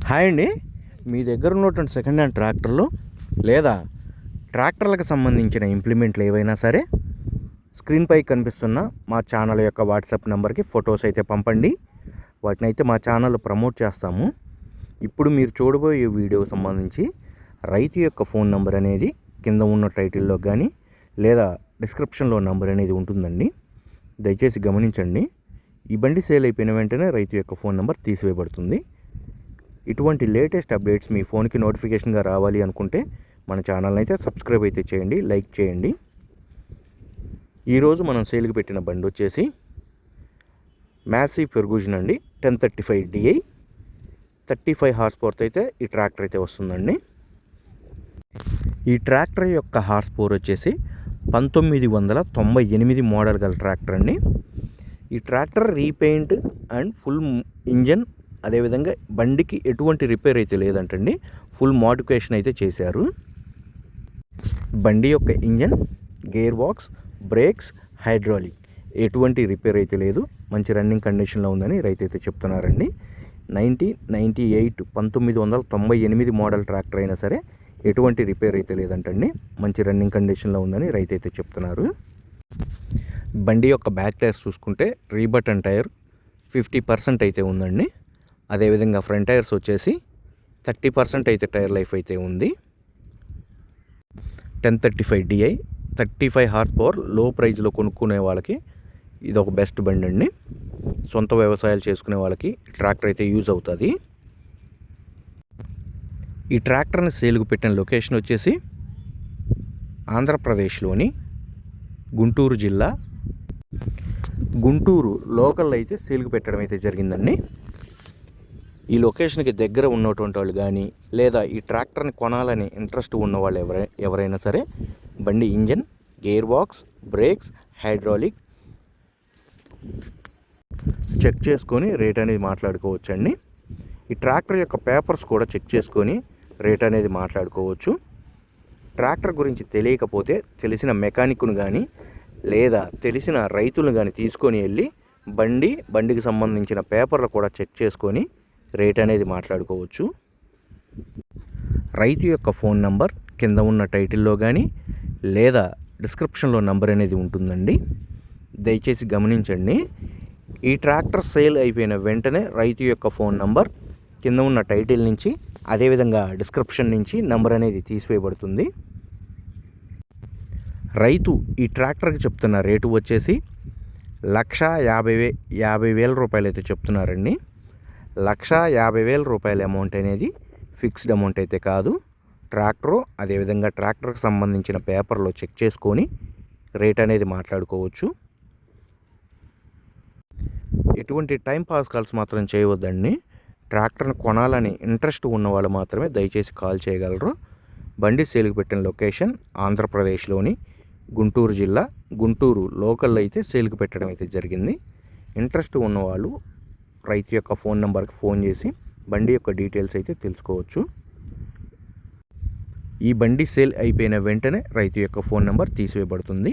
Hi అండి. మీ దగ్గర ఉన్నటువంటి సెకండ్ హ్యాండ్ ట్రాక్టర్లు లేదా ట్రాక్టర్లకు సంబంధించిన ఇంప్లిమెంట్లు ఏవైనా సరే స్క్రీన్పై కనిపిస్తున్న మా ఛానల్ యొక్క వాట్సాప్ నెంబర్కి ఫొటోస్ అయితే పంపండి. వాటిని అయితే మా ఛానల్ ప్రమోట్ చేస్తాము. ఇప్పుడు మీరు చూడబోయే వీడియోకి సంబంధించి రైతు యొక్క ఫోన్ నెంబర్ అనేది కింద ఉన్న టైటిల్లో కానీ లేదా డిస్క్రిప్షన్లో నెంబర్ అనేది ఉంటుందండి. దయచేసి గమనించండి. ఈ బండి సేల్ అయిపోయిన వెంటనే రైతు యొక్క ఫోన్ నెంబర్ తీసివేయబడుతుంది. ఇటువంటి లేటెస్ట్ అప్డేట్స్ మీ ఫోన్కి నోటిఫికేషన్గా రావాలి అనుకుంటే మన ఛానల్ని అయితే సబ్స్క్రైబ్ అయితే చేయండి, లైక్ చేయండి. ఈరోజు మనం సేల్కి పెట్టిన బండి వచ్చేసి మ్యాసీ ఫెర్గూజన్ అండి. 1035 DI 35 హార్స్ పవర్తో అయితే ఈ ట్రాక్టర్ అయితే వస్తుందండి. ఈ ట్రాక్టర్ యొక్క హార్స్ పవర్ వచ్చేసి 1998 మోడల్ గల ట్రాక్టర్ అండి. ఈ tractor repaint and full engine, అదేవిధంగా బండికి ఎటువంటి రిపేర్ అయితే లేదంటండి. ఫుల్ మోడిఫికేషన్ అయితే చేశారు. బండి యొక్క engine, gear box, brakes, hydraulic ఎటువంటి రిపేర్ అయితే లేదు. మంచి రన్నింగ్ కండిషన్లో ఉందని రైతు అయితే చెప్తున్నారండి. 1998 మోడల్ ట్రాక్టర్ అయినా సరే ఎటువంటి రిపేర్ అయితే లేదంటండి. మంచి రన్నింగ్ కండిషన్లో ఉందని రైతు అయితే చెప్తున్నారు. బండి యొక్క బ్యాక్ టైర్స్ చూసుకుంటే రీబటన్ టైర్ 50% అయితే ఉందండి. అదేవిధంగా ఫ్రంట్ టైర్స్ వచ్చేసి 30% అయితే టైర్ లైఫ్ అయితే ఉంది. 1035 DI 35 హార్స్ పవర్ లో ప్రైజ్లో కొనుక్కునే వాళ్ళకి ఇది ఒక బెస్ట్ బండి అండి. సొంత వ్యవసాయాలు చేసుకునే వాళ్ళకి ట్రాక్టర్ అయితే యూజ్ అవుతుంది. ఈ ట్రాక్టర్ని సేల్కు పెట్టిన లొకేషన్ వచ్చేసి ఆంధ్రప్రదేశ్లోని గుంటూరు జిల్లా, గుంటూరు లోకల్ అయితే సేల్కు పెట్టడం అయితే జరిగిందండి. ఈ లొకేషన్కి దగ్గర ఉన్నటువంటి వాళ్ళు కానీ లేదా ఈ ట్రాక్టర్ని కొనాలని ఇంట్రెస్ట్ ఉన్న వాళ్ళు ఎవరైనా సరే బండి engine, gear box, brakes, hydraulic check చేసుకొని రేట్ అనేది మాట్లాడుకోవచ్చండి. ఈ ట్రాక్టర్ యొక్క పేపర్స్ కూడా చెక్ చేసుకొని రేట్ అనేది మాట్లాడుకోవచ్చు. ట్రాక్టర్ గురించి తెలియకపోతే తెలిసిన మెకానిక్ను కానీ లేదా తెలిసిన రైతులను కానీ తీసుకొని వెళ్ళి బండికి సంబంధించిన పేపర్లు కూడా చెక్ చేసుకొని రేట్ అనేది మాట్లాడుకోవచ్చు. రైతు యొక్క ఫోన్ నంబర్ కింద ఉన్న టైటిల్లో కానీ లేదా డిస్క్రిప్షన్లో నంబర్ అనేది ఉంటుందండి. దయచేసి గమనించండి. ఈ ట్రాక్టర్ సేల్ అయిపోయిన వెంటనే రైతు యొక్క ఫోన్ నంబర్ కింద ఉన్న టైటిల్ నుంచి అదేవిధంగా డిస్క్రిప్షన్ నుంచి నంబర్ అనేది తీసివేయబడుతుంది. రైతు ఈ ట్రాక్టర్కి చెప్తున్న రేటు వచ్చేసి 1,50,000 రూపాయలు అయితే చెప్తున్నారండి. 1,50,000 రూపాయల అమౌంట్ అనేది ఫిక్స్డ్ అమౌంట్ అయితే కాదు. ట్రాక్టరు అదేవిధంగా ట్రాక్టర్కి సంబంధించిన పేపర్లో చెక్ చేసుకొని రేట్ అనేది మాట్లాడుకోవచ్చు. ఎటువంటి టైం పాస్ కాల్స్ మాత్రం చేయవద్దండి. ట్రాక్టర్ని కొనాలని ఇంట్రెస్ట్ ఉన్న వాళ్ళు మాత్రమే దయచేసి కాల్ చేయగలరు. బండి సేల్కి పెట్టిన లొకేషన్ ఆంధ్రప్రదేశ్లోని గుంటూరు జిల్లా, గుంటూరు లోకల్ అయితే సేల్కి పెట్టడం అయితే జరిగింది. ఇంట్రెస్ట్ ఉన్నవాళ్ళు రైతు యొక్క ఫోన్ నెంబర్కి ఫోన్ చేసి బండి యొక్క డీటెయిల్స్ అయితే తెలుసుకోవచ్చు. ఈ బండి సేల్ అయిపోయిన వెంటనే రైతు యొక్క ఫోన్ నెంబర్ తీసివేయబడుతుంది.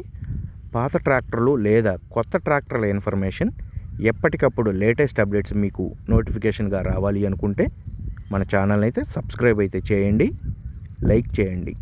పాత ట్రాక్టర్లు లేదా కొత్త ట్రాక్టర్ల ఇన్ఫర్మేషన్ ఎప్పటికప్పుడు లేటెస్ట్ అప్డేట్స్ మీకు నోటిఫికేషన్గా రావాలి అనుకుంటే మన ఛానల్ అయితే సబ్స్క్రైబ్ అయితే చేయండి, లైక్ చేయండి.